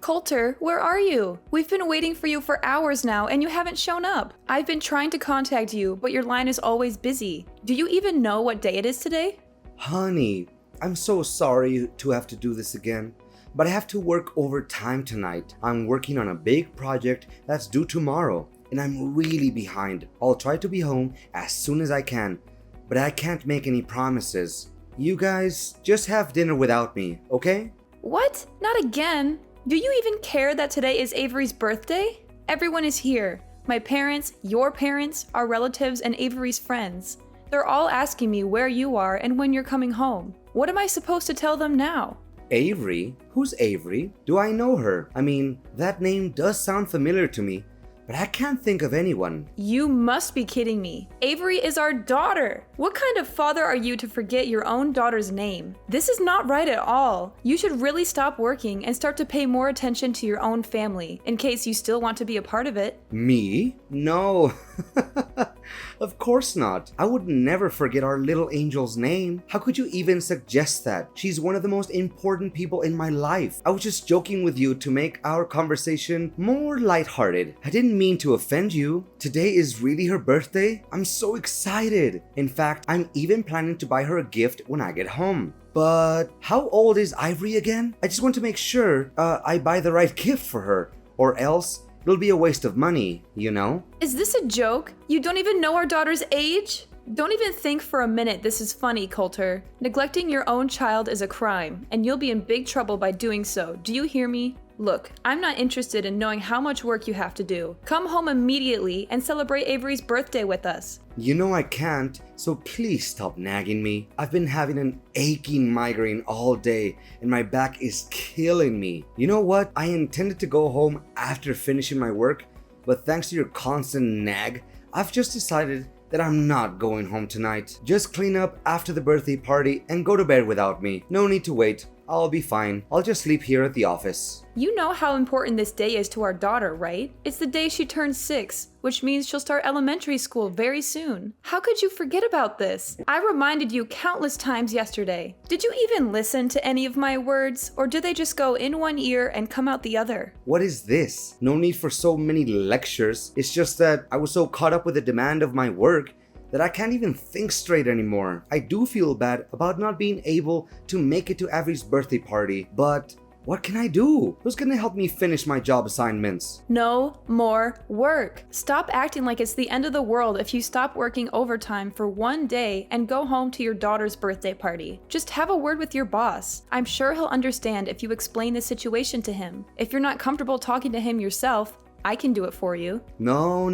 Coulter, where are you? We've been waiting for you for hours now and you haven't shown up. I've been trying to contact you, but your line is always busy. Do you even know what day it is today? Honey, I'm so sorry to have to do this again, but I have to work overtime tonight. I'm working on a big project that's due tomorrow, and I'm really behind. I'll try to be home as soon as I can, but I can't make any promises. You guys just have dinner without me, okay? What? Not again? Do you even care that today is Avery's birthday? Everyone is here. My parents, your parents, our relatives, and Avery's friends. They're all asking me where you are and when you're coming home. What am I supposed to tell them now? Avery? Who's Avery? Do I know her? I mean, that name does sound familiar to me, but I can't think of anyone. You must be kidding me. Avery is our daughter. What kind of father are you to forget your own daughter's name? This is not right at all. You should really stop working and start to pay more attention to your own family, in case you still want to be a part of it. Me? No. Of course not. I would never forget our little angel's name. How could you even suggest that? She's one of the most important people in my life. I was just joking with you to make our conversation more lighthearted. I didn't mean to offend you. Today is really her birthday. I'm so excited. In fact, I'm even planning to buy her a gift when I get home. But how old is Ivory again? I just want to make sure I buy the right gift for her, or else it'll be a waste of money, you know? Is this a joke? You don't even know our daughter's age? Don't even think for a minute this is funny, Coulter. Neglecting your own child is a crime, and you'll be in big trouble by doing so. Do you hear me? Look, I'm not interested in knowing how much work you have to do. Come home immediately and celebrate Avery's birthday with us. You know I can't, so please stop nagging me. I've been having an aching migraine all day and my back is killing me. You know what? I intended to go home after finishing my work, but thanks to your constant nag, I've just decided that I'm not going home tonight. Just clean up after the birthday party and go to bed without me. No need to wait. I'll be fine. I'll just sleep here at the office. You know how important this day is to our daughter, right? It's the day she turns 6, which means she'll start elementary school very soon. How could you forget about this? I reminded you countless times yesterday. Did you even listen to any of my words, or did they just go in one ear and come out the other? What is this? No need for so many lectures. It's just that I was so caught up with the demand of my work that I can't even think straight anymore. I do feel bad about not being able to make it to Avery's birthday party, but what can I do? Who's gonna help me finish my job assignments? No more work. Stop acting like it's the end of the world if you stop working overtime for one day and go home to your daughter's birthday party. Just have a word with your boss. I'm sure he'll understand if you explain the situation to him. If you're not comfortable talking to him yourself, I can do it for you. No,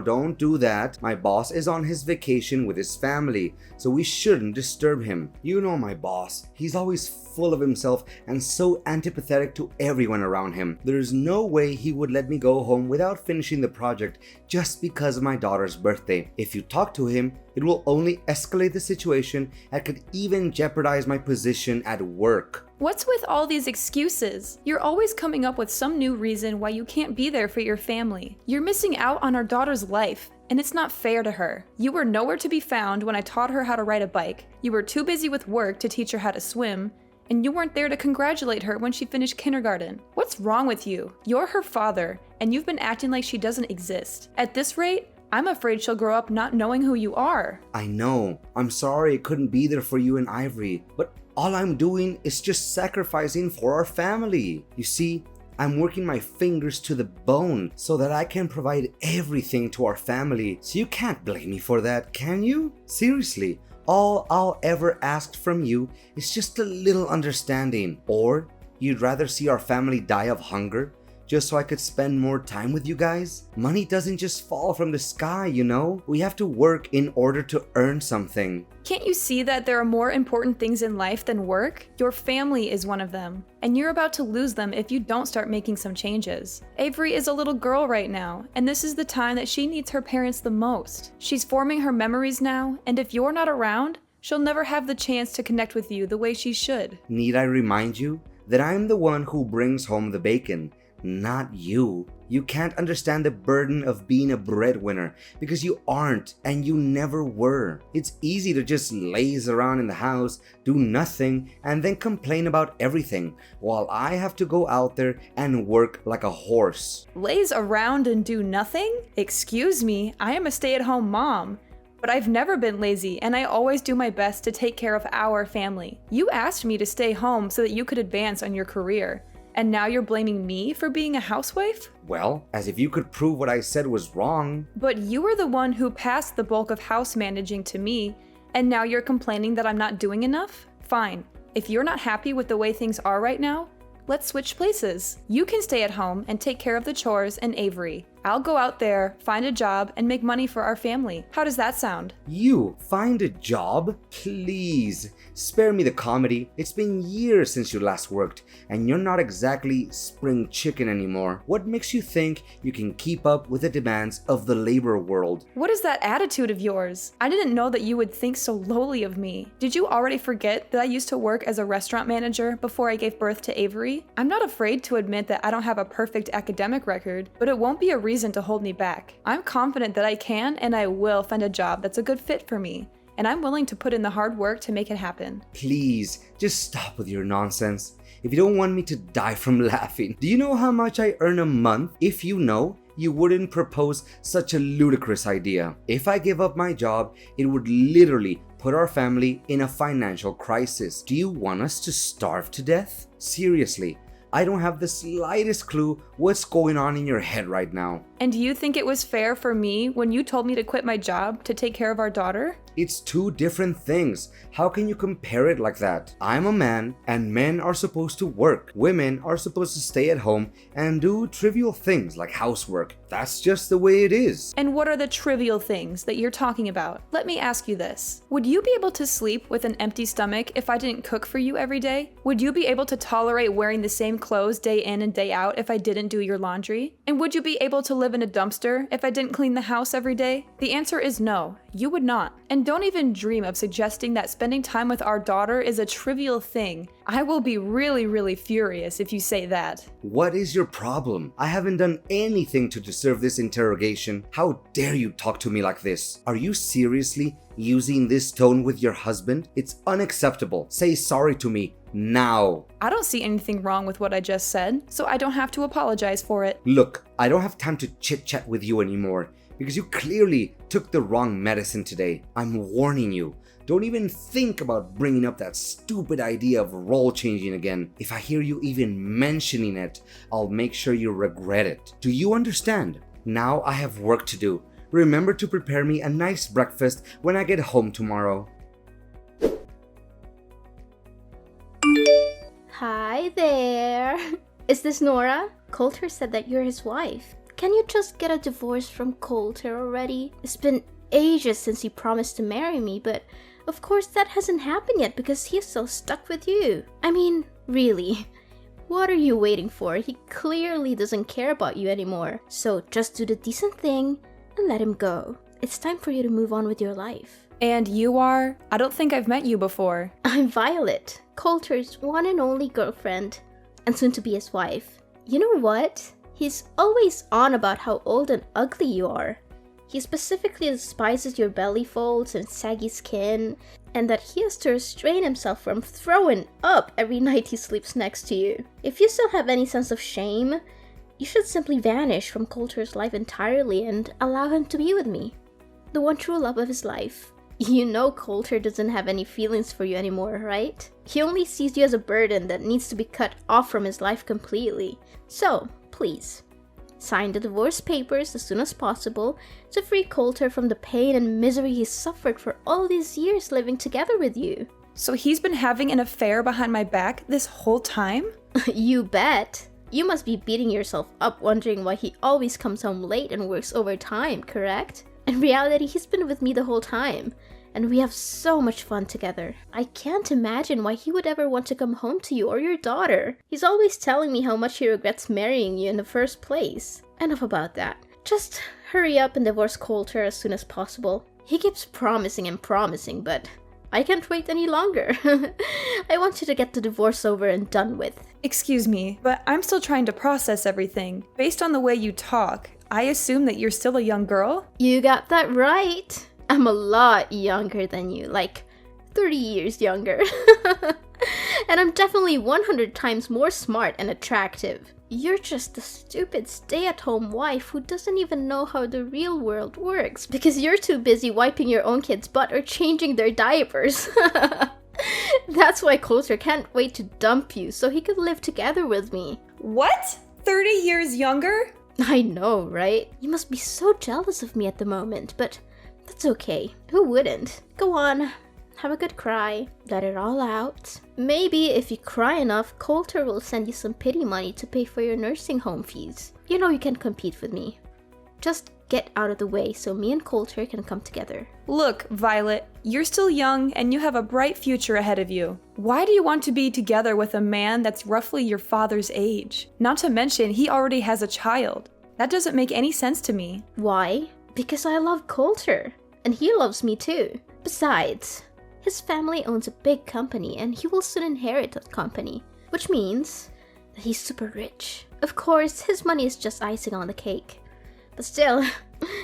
don't do that. My boss is on his vacation with his family, so we shouldn't disturb him. You know my boss. He's always full of himself and so antipathetic to everyone around him. There's no way he would let me go home without finishing the project just because of my daughter's birthday. If you talk to him, it will only escalate the situation and could even jeopardize my position at work. What's with all these excuses? You're always coming up with some new reason why you can't be there for your family. You're missing out on our daughter's life, and it's not fair to her. You were nowhere to be found when I taught her how to ride a bike. You were too busy with work to teach her how to swim, and you weren't there to congratulate her when she finished kindergarten. What's wrong with you? You're her father, and you've been acting like she doesn't exist. At this rate, I'm afraid she'll grow up not knowing who you are. I know. I'm sorry I couldn't be there for you and Ivory, but all I'm doing is just sacrificing for our family. You see, I'm working my fingers to the bone so that I can provide everything to our family. So you can't blame me for that, can you? Seriously, all I'll ever ask from you is just a little understanding. Or you'd rather see our family die of hunger just so I could spend more time with you guys? Money doesn't just fall from the sky, you know? We have to work in order to earn something. Can't you see that there are more important things in life than work? Your family is one of them, and you're about to lose them if you don't start making some changes. Avery is a little girl right now, and this is the time that she needs her parents the most. She's forming her memories now, and if you're not around, she'll never have the chance to connect with you the way she should. Need I remind you that I'm the one who brings home the bacon? not you. You can't understand the burden of being a breadwinner because you aren't and you never were. It's easy to just laze around in the house, do nothing, and then complain about everything, while I have to go out there and work like a horse. Laze around and do nothing? Excuse me, I am a stay-at-home mom. But I've never been lazy, and I always do my best to take care of our family. You asked me to stay home so that you could advance on your career. And now you're blaming me for being a housewife? Well, as if you could prove what I said was wrong. But you were the one who passed the bulk of house managing to me, and now you're complaining that I'm not doing enough? Fine. If you're not happy with the way things are right now, let's switch places. You can stay at home and take care of the chores and Avery. I'll go out there, find a job, and make money for our family. How does that sound? You find a job? Please, spare me the comedy. It's been years since you last worked, and you're not exactly spring chicken anymore. What makes you think you can keep up with the demands of the labor world? What is that attitude of yours? I didn't know that you would think so lowly of me. Did you already forget that I used to work as a restaurant manager before I gave birth to Avery? I'm not afraid to admit that I don't have a perfect academic record, but it won't be a reason to hold me back. I'm confident that I can and I will find a job that's a good fit for me, and I'm willing to put in the hard work to make it happen. Please, just stop with your nonsense. If you don't want me to die from laughing, do you know how much I earn a month? If you know, you wouldn't propose such a ludicrous idea. If I give up my job, it would literally put our family in a financial crisis. Do you want us to starve to death? Seriously, I don't have the slightest clue what's going on in your head right now. And do you think it was fair for me when you told me to quit my job to take care of our daughter? It's two different things. How can you compare it like that? I'm a man, and men are supposed to work. Women are supposed to stay at home and do trivial things like housework. That's just the way it is. And what are the trivial things that you're talking about? Let me ask you this. Would you be able to sleep with an empty stomach if I didn't cook for you every day? Would you be able to tolerate wearing the same clothes day in and day out if I didn't do your laundry? And would you be able to live in a dumpster if I didn't clean the house every day? The answer is no, you would not. And don't even dream of suggesting that spending time with our daughter is a trivial thing. I will be really furious if you say that. What is your problem? I haven't done anything to deserve this interrogation. How dare you talk to me like this? Are you seriously using this tone with your husband? It's unacceptable. Say sorry to me now. I don't see anything wrong with what I just said, so I don't have to apologize for it. Look, I don't have time to chit-chat with you anymore because you clearly took the wrong medicine today. I'm warning you. Don't even think about bringing up that stupid idea of role changing again. If I hear you even mentioning it, I'll make sure you regret it. Do you understand? Now I have work to do. Remember to prepare me a nice breakfast when I get home tomorrow. Hi there. Is this Nora? Coulter said that you're his wife. Can you just get a divorce from Coulter already? It's been ages since he promised to marry me, but of course that hasn't happened yet because he's still stuck with you. I mean, really. What are you waiting for? He clearly doesn't care about you anymore. So just do the decent thing and let him go. It's time for you to move on with your life. And you are? I don't think I've met you before. I'm Violet, Coulter's one and only girlfriend, and soon to be his wife. You know what? He's always on about how old and ugly you are. He specifically despises your belly folds and saggy skin, and that he has to restrain himself from throwing up every night he sleeps next to you. If you still have any sense of shame, you should simply vanish from Coulter's life entirely and allow him to be with me, the one true love of his life. You know Coulter doesn't have any feelings for you anymore, right? He only sees you as a burden that needs to be cut off from his life completely. So, please, sign the divorce papers as soon as possible to free Coulter from the pain and misery he's suffered for all these years living together with you. So he's been having an affair behind my back this whole time? You bet. You must be beating yourself up wondering why he always comes home late and works overtime, correct? In reality, he's been with me the whole time, and we have so much fun together. I can't imagine why he would ever want to come home to you or your daughter. He's always telling me how much he regrets marrying you in the first place. Enough about that. Just hurry up and divorce Coulter as soon as possible. He keeps promising and promising, but I can't wait any longer. I want you to get the divorce over and done with. Excuse me, but I'm still trying to process everything. Based on the way you talk, I assume that you're still a young girl? You got that right. I'm a lot younger than you, like 30 years younger. And I'm definitely 100 times more smart and attractive. You're just a stupid stay-at-home wife who doesn't even know how the real world works because you're too busy wiping your own kid's butt or changing their diapers. That's why Coulter can't wait to dump you so he could live together with me. What? 30 years younger? I know, right? You must be so jealous of me at the moment, but that's okay. Who wouldn't? Go on. Have a good cry. Let it all out. Maybe if you cry enough, Coulter will send you some pity money to pay for your nursing home fees. You know you can compete with me. Just get out of the way so me and Coulter can come together. Look, Violet, you're still young and you have a bright future ahead of you. Why do you want to be together with a man that's roughly your father's age? Not to mention, he already has a child. That doesn't make any sense to me. Why? Because I love Coulter. And he loves me too. Besides, his family owns a big company and he will soon inherit that company, which means that he's super rich. Of course, his money is just icing on the cake. But still,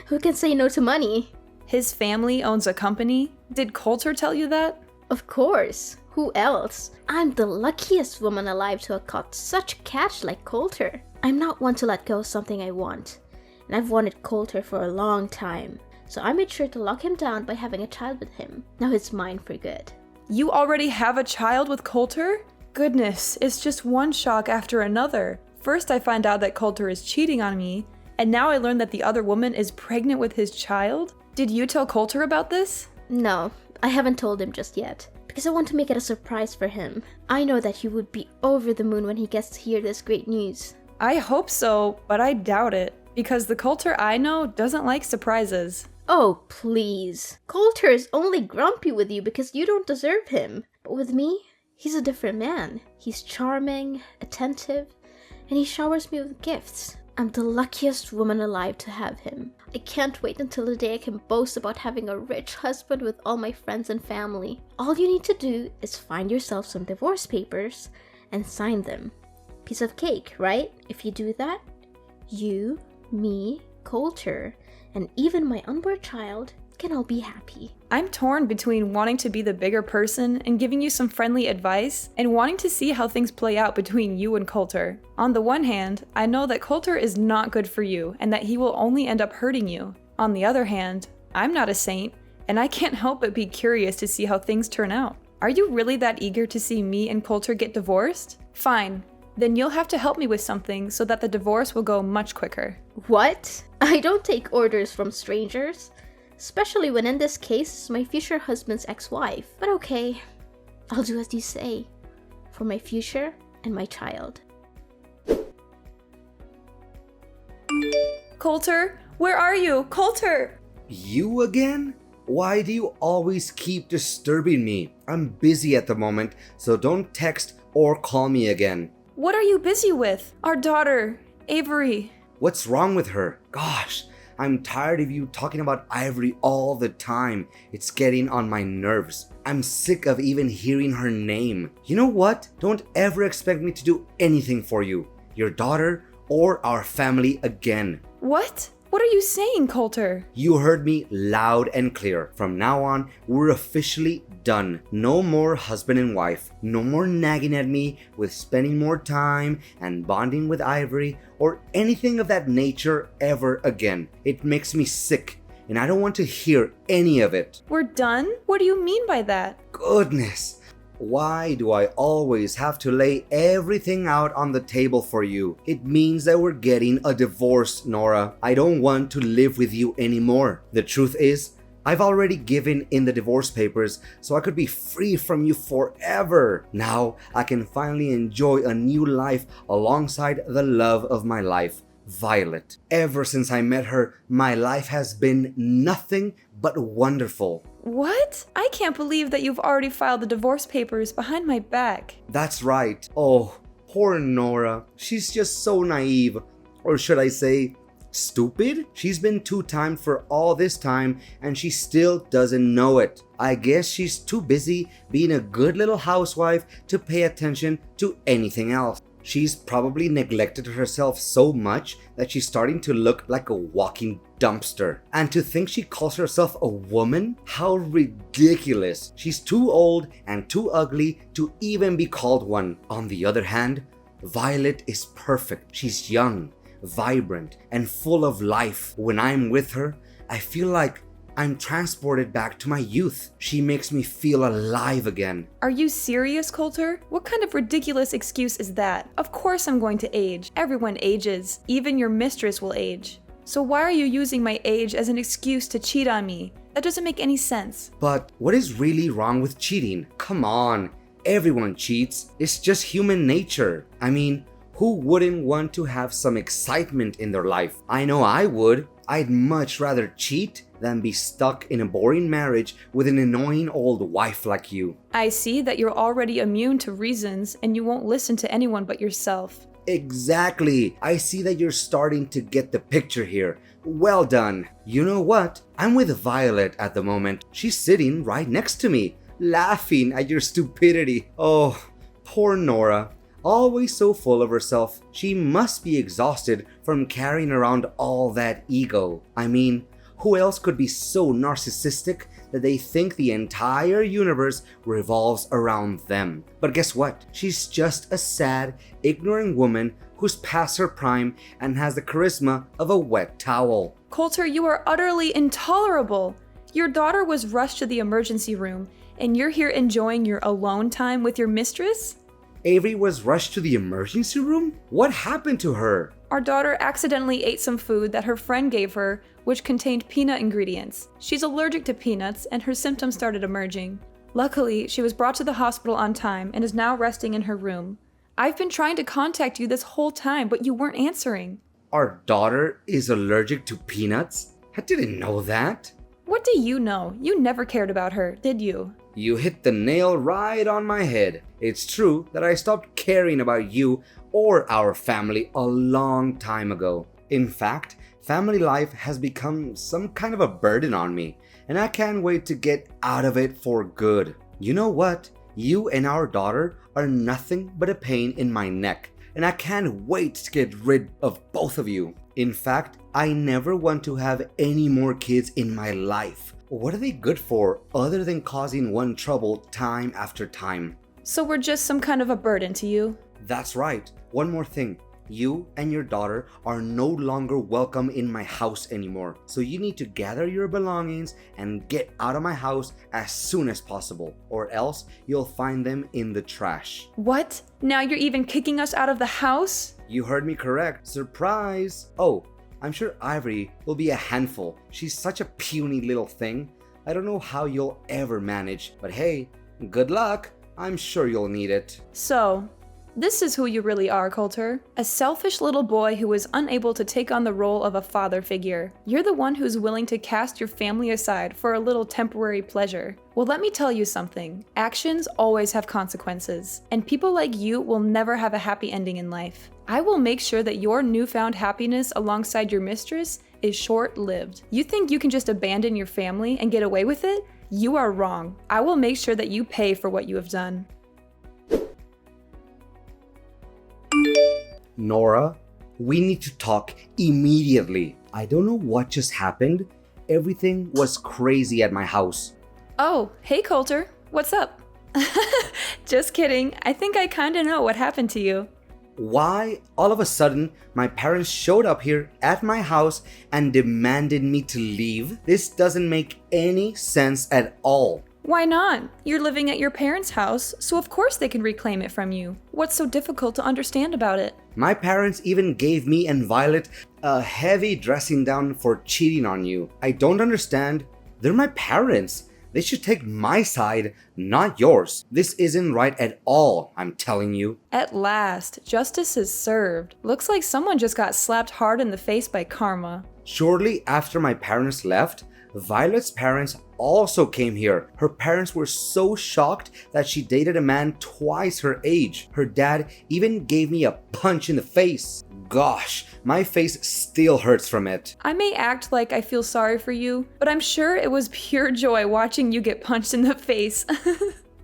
who can say no to money? His family owns a company? Did Coulter tell you that? Of course. Who else? I'm the luckiest woman alive to have caught such a catch like Coulter. I'm not one to let go of something I want. And I've wanted Coulter for a long time. So I made sure to lock him down by having a child with him. Now he's mine for good. You already have a child with Coulter? Goodness, it's just one shock after another. First I find out that Coulter is cheating on me, and now I learn that the other woman is pregnant with his child? Did you tell Coulter about this? No, I haven't told him just yet. Because I want to make it a surprise for him. I know that he would be over the moon when he gets to hear this great news. I hope so, but I doubt it. Because the Coulter I know doesn't like surprises. Oh, please. Coulter is only grumpy with you because you don't deserve him. But with me, he's a different man. He's charming, attentive, and he showers me with gifts. I'm the luckiest woman alive to have him. I can't wait until the day I can boast about having a rich husband with all my friends and family. All you need to do is find yourself some divorce papers and sign them. Piece of cake, right? If you do that, you, me, Coulter, and even my unborn child can all be happy. I'm torn between wanting to be the bigger person and giving you some friendly advice, and wanting to see how things play out between you and Coulter. On the one hand, I know that Coulter is not good for you and that he will only end up hurting you. On the other hand, I'm not a saint, and I can't help but be curious to see how things turn out. Are you really that eager to see me and Coulter get divorced? Fine. Then you'll have to help me with something so that the divorce will go much quicker. What? I don't take orders from strangers. Especially when in this case, it's my future husband's ex-wife. But okay, I'll do as you say. For my future and my child. Coulter, where are you? Coulter! You again? Why do you always keep disturbing me? I'm busy at the moment, so don't text or call me again. What are you busy with? Our daughter, Avery. What's wrong with her? Gosh, I'm tired of you talking about Ivory all the time. It's getting on my nerves. I'm sick of even hearing her name. You know what? Don't ever expect me to do anything for you, your daughter, or our family again. What? What are you saying, Coulter? You heard me loud and clear. From now on, we're officially done. No more husband and wife. No more nagging at me with spending more time and bonding with Ivory or anything of that nature ever again. It makes me sick, and I don't want to hear any of it. We're done? What do you mean by that? Goodness. Why do I always have to lay everything out on the table for you? It means that we're getting a divorce, Nora. I don't want to live with you anymore. The truth is, I've already given in the divorce papers so I could be free from you forever. Now I can finally enjoy a new life alongside the love of my life, Violet. Ever since I met her, my life has been nothing but wonderful. What? I can't believe that you've already filed the divorce papers behind my back. That's right. Oh, poor Nora. She's just so naive. Or should I say, Stupid? She's been two-timed for all this time and she still doesn't know it. I guess she's too busy being a good little housewife to pay attention to anything else. She's probably neglected herself so much that she's starting to look like a walking dumpster. And to think she calls herself a woman? How ridiculous. She's too old and too ugly to even be called one. On the other hand, Violet is perfect. She's young, vibrant, and full of life. When I'm with her, I feel like I'm transported back to my youth. She makes me feel alive again. Are you serious, Coulter? What kind of ridiculous excuse is that? Of course I'm going to age. Everyone ages. Even your mistress will age. So why are you using my age as an excuse to cheat on me? That doesn't make any sense. But what is really wrong with cheating? Come on, everyone cheats. It's just human nature. I mean, who wouldn't want to have some excitement in their life? I know I would. I'd much rather cheat than be stuck in a boring marriage with an annoying old wife like you. I see that you're already immune to reasons and you won't listen to anyone but yourself. Exactly. I see that you're starting to get the picture here. Well done. You know what? I'm with Violet at the moment. She's sitting right next to me, laughing at your stupidity. Oh, poor Nora. Always so full of herself. She must be exhausted from carrying around all that ego. I mean, who else could be so narcissistic that they think the entire universe revolves around them? But guess what? She's just a sad, ignorant woman who's past her prime and has the charisma of a wet towel. Coulter, you are utterly intolerable. Your daughter was rushed to the emergency room, and you're here enjoying your alone time with your mistress? Avery was rushed to the emergency room? What happened to her? Our daughter accidentally ate some food that her friend gave her, which contained peanut ingredients. She's allergic to peanuts, and her symptoms started emerging. Luckily, she was brought to the hospital on time and is now resting in her room. I've been trying to contact you this whole time, but you weren't answering. Our daughter is allergic to peanuts? I didn't know that. What do you know? You never cared about her, did you? You hit the nail right on my head. It's true that I stopped caring about you or our family a long time ago. In fact, family life has become some kind of a burden on me, and I can't wait to get out of it for good. You know what? You and our daughter are nothing but a pain in my neck, and I can't wait to get rid of both of you. In fact, I never want to have any more kids in my life. What are they good for other than causing one trouble time after time? So we're just some kind of a burden to you? That's right. One more thing. You and your daughter are no longer welcome in my house anymore. So you need to gather your belongings and get out of my house as soon as possible, or else you'll find them in the trash. What? Now you're even kicking us out of the house? You heard me correct. Surprise! Oh, I'm sure Ivory will be a handful. She's such a puny little thing. I don't know how you'll ever manage, but hey, good luck. I'm sure you'll need it. So, this is who you really are, Coulter. A selfish little boy who is unable to take on the role of a father figure. You're the one who's willing to cast your family aside for a little temporary pleasure. Well, let me tell you something. Actions always have consequences, and people like you will never have a happy ending in life. I will make sure that your newfound happiness alongside your mistress is short-lived. You think you can just abandon your family and get away with it? You are wrong. I will make sure that you pay for what you have done. Nora, we need to talk immediately. I don't know what just happened. Everything was crazy at my house. Oh, hey Coulter. What's up? Just kidding. I think I kinda know what happened to you. Why, all of a sudden, my parents showed up here at my house and demanded me to leave? This doesn't make any sense at all. Why not? You're living at your parents' house, so of course they can reclaim it from you. What's so difficult to understand about it? My parents even gave me and Violet a heavy dressing down for cheating on you. I don't understand. They're my parents. They should take my side, not yours. This isn't right at all, I'm telling you. At last, justice is served. Looks like someone just got slapped hard in the face by karma. Shortly after my parents left, Violet's parents also came here. Her parents were so shocked that she dated a man twice her age. Her dad even gave me a punch in the face. gosh, my face still hurts from it. I may act like I feel sorry for you, but I'm sure it was pure joy watching you get punched in the face.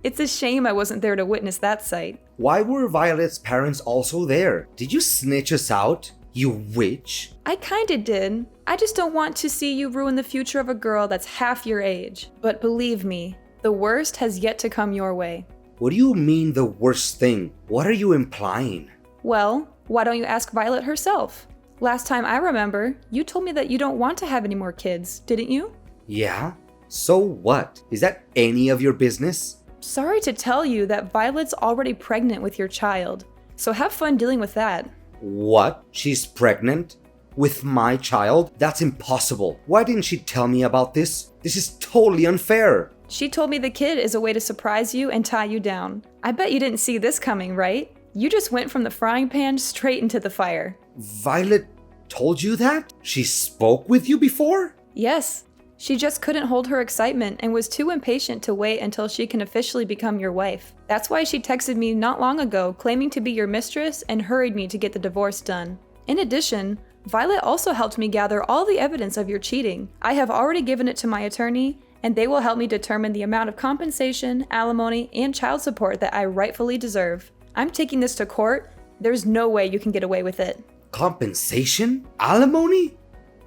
It's a shame I wasn't there to witness that sight. Why were Violet's parents also there? Did you snitch us out, you witch? I kinda did. I just don't want to see you ruin the future of a girl that's half your age. But believe me, the worst has yet to come your way. What do you mean the worst thing? What are you implying? Well, why don't you ask Violet herself? Last time I remember, you told me that you don't want to have any more kids, didn't you? Yeah? So what? Is that any of your business? Sorry to tell you that Violet's already pregnant with your child, so have fun dealing with that. What? She's pregnant? With my child? That's impossible. Why didn't she tell me about this? This is totally unfair. She told me the kid is a way to surprise you and tie you down. I bet you didn't see this coming, right? You just went from the frying pan straight into the fire. Violet told you that? She spoke with you before? Yes. She just couldn't hold her excitement and was too impatient to wait until she can officially become your wife. That's why she texted me not long ago claiming to be your mistress and hurried me to get the divorce done. In addition, Violet also helped me gather all the evidence of your cheating. I have already given it to my attorney, and they will help me determine the amount of compensation, alimony, and child support that I rightfully deserve. I'm taking this to court. There's no way you can get away with it. Compensation? Alimony?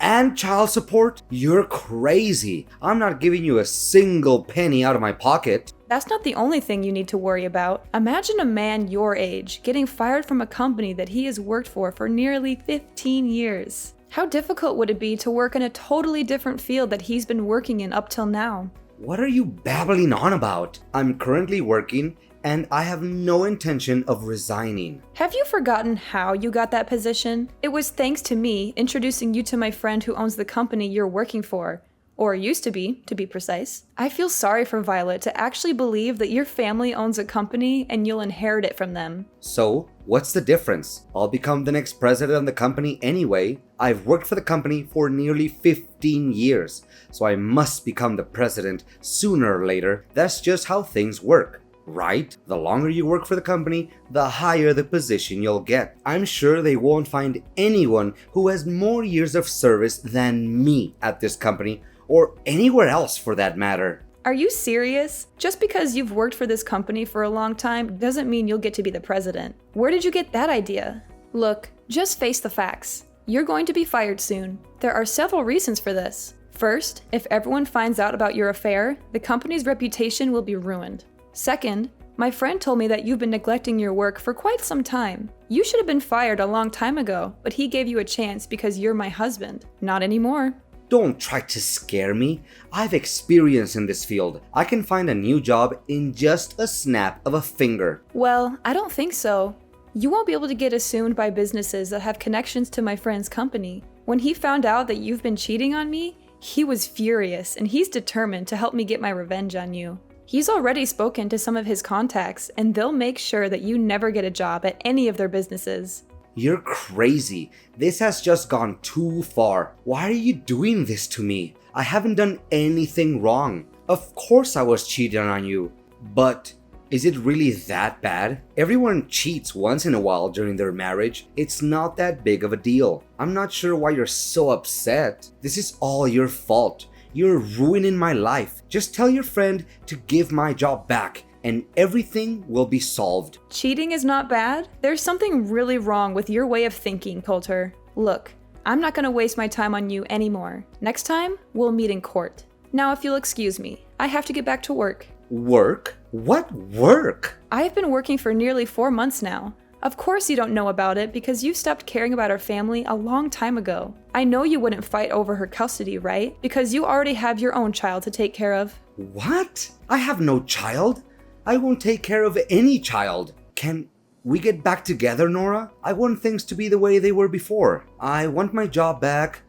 And child support? You're crazy. I'm not giving you a single penny out of my pocket. That's not the only thing you need to worry about. Imagine a man your age getting fired from a company that he has worked for nearly 15 years. How difficult would it be to work in a totally different field that he's been working in up till now? What are you babbling on about? I'm currently working and I have no intention of resigning. Have you forgotten how you got that position? It was thanks to me introducing you to my friend who owns the company you're working for. Or used to be precise. I feel sorry for Violet to actually believe that your family owns a company and you'll inherit it from them. So, what's the difference? I'll become the next president of the company anyway. I've worked for the company for nearly 15 years, so I must become the president sooner or later. That's just how things work. Right? The longer you work for the company, the higher the position you'll get. I'm sure they won't find anyone who has more years of service than me at this company, or anywhere else for that matter. Are you serious? Just because you've worked for this company for a long time doesn't mean you'll get to be the president. Where did you get that idea? Look, just face the facts. You're going to be fired soon. There are several reasons for this. First, if everyone finds out about your affair, the company's reputation will be ruined. Second, my friend told me that you've been neglecting your work for quite some time. You should have been fired a long time ago, but he gave you a chance because you're my husband. Not anymore. Don't try to scare me. I've experience in this field. I can find a new job in just a snap of a finger. Well, I don't think so. You won't be able to get assumed by businesses that have connections to my friend's company. When he found out that you've been cheating on me, he was furious and he's determined to help me get my revenge on you. He's already spoken to some of his contacts and they'll make sure that you never get a job at any of their businesses. You're crazy. This has just gone too far. Why are you doing this to me? I haven't done anything wrong. Of course I was cheating on you. But is it really that bad? Everyone cheats once in a while during their marriage. It's not that big of a deal. I'm not sure why you're so upset. This is all your fault. You're ruining my life. Just tell your friend to give my job back and everything will be solved. Cheating is not bad? There's something really wrong with your way of thinking, Coulter. Look, I'm not gonna waste my time on you anymore. Next time, we'll meet in court. Now if you'll excuse me, I have to get back to work. Work? What work? I have been working for nearly 4 months now. Of course you don't know about it because you stopped caring about our family a long time ago. I know you wouldn't fight over her custody, right? Because you already have your own child to take care of. What? I have no child. I won't take care of any child. Can we get back together, Nora? I want things to be the way they were before. I want my job back.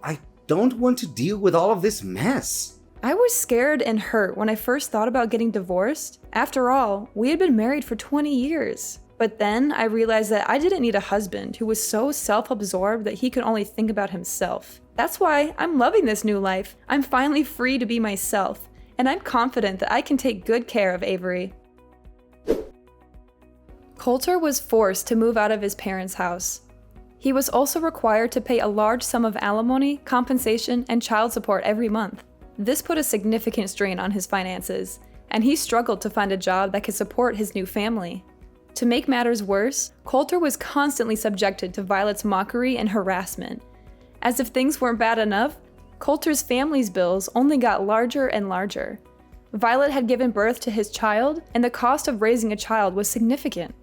I don't want to deal with all of this mess. I was scared and hurt when I first thought about getting divorced. After all, we had been married for 20 years. But then I realized that I didn't need a husband who was so self-absorbed that he could only think about himself. That's why I'm loving this new life. I'm finally free to be myself, and I'm confident that I can take good care of Avery. Coulter was forced to move out of his parents' house. He was also required to pay a large sum of alimony, compensation, and child support every month. This put a significant strain on his finances, and he struggled to find a job that could support his new family. To make matters worse, Coulter was constantly subjected to Violet's mockery and harassment. As if things weren't bad enough, Coulter's family's bills only got larger and larger. Violet had given birth to his child, and the cost of raising a child was significant.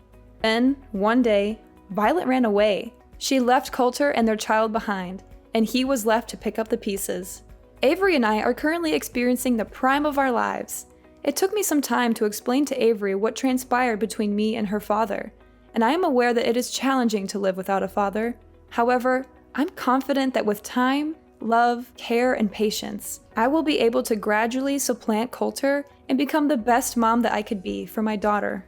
Then, one day, Violet ran away. She left Coulter and their child behind, and he was left to pick up the pieces. Avery and I are currently experiencing the prime of our lives. It took me some time to explain to Avery what transpired between me and her father, and I am aware that it is challenging to live without a father. However, I'm confident that with time, love, care, and patience, I will be able to gradually supplant Coulter and become the best mom that I could be for my daughter.